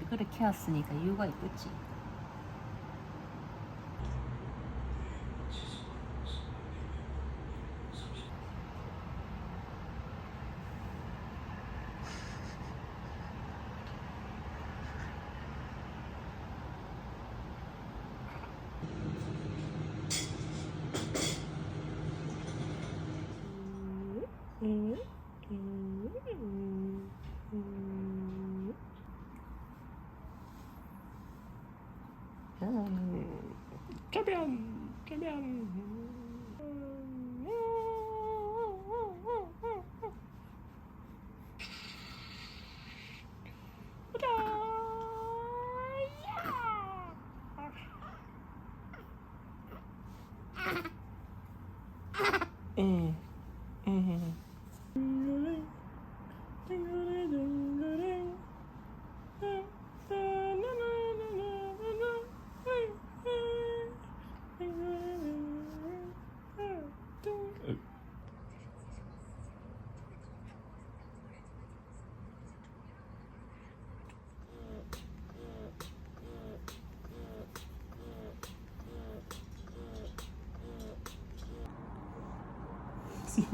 그렇게 왔으니까 이유가 있겠지. 개변.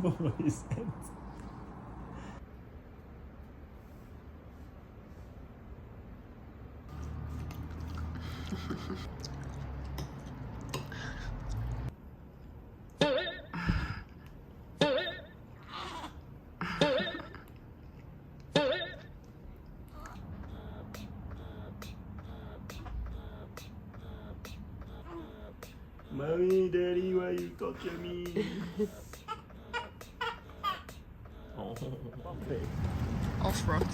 What is that? Mommy, Daddy, why you touching me? Oh, okay. Off-road.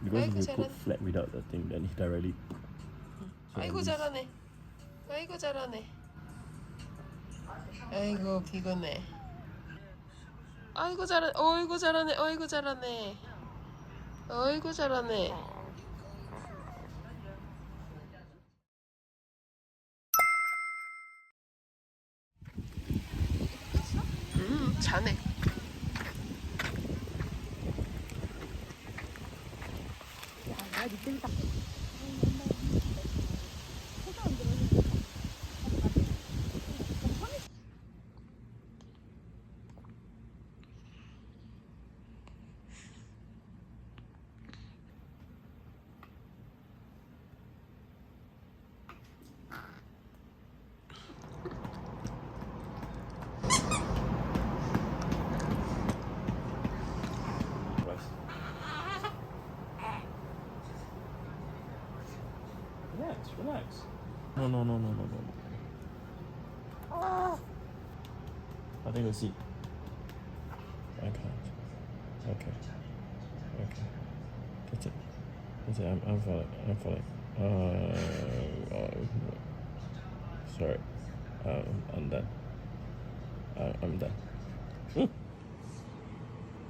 Because 아이고, if you cook 잘하네. flat without the thing, then he directly. 아이고 잘하네. 아이고 잘하네. 아이고 피곤해. 아이고 잘하네. 어이구 잘하네. 어이구 잘하네. 어이구 잘하네. 자네. Relax, relax. No, no, no, no, no, no. I think we'll see. Okay. Okay. Okay. That's it. That's it. I'm falling. I'm falling. Sorry. I'm done. I'm done.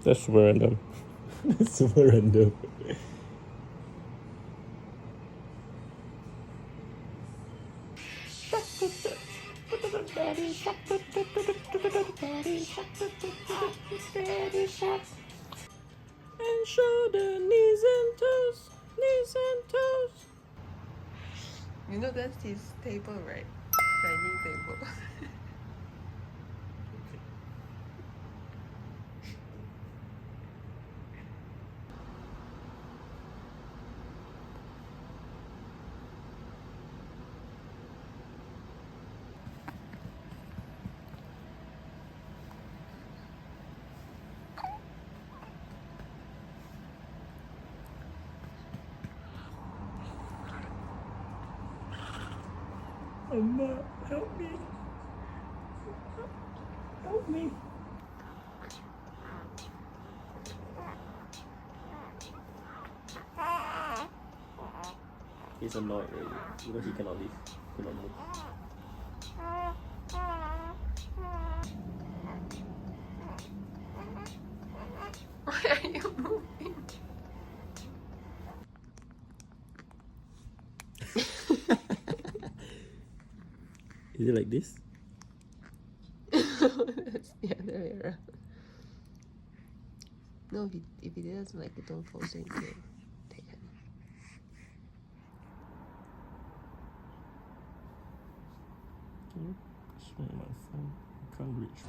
That's super random. That's super random. And show the knees and toes, knees and toes. You know that's his table, right? Dining table. Amma, help me. Help me. He's annoyed already because he cannot leave, cannot move. Why are you moving? Is it like this? That's the other way around. No, if he doesn't like it, don't force him to take it. Can you swing my phone? I can't reach.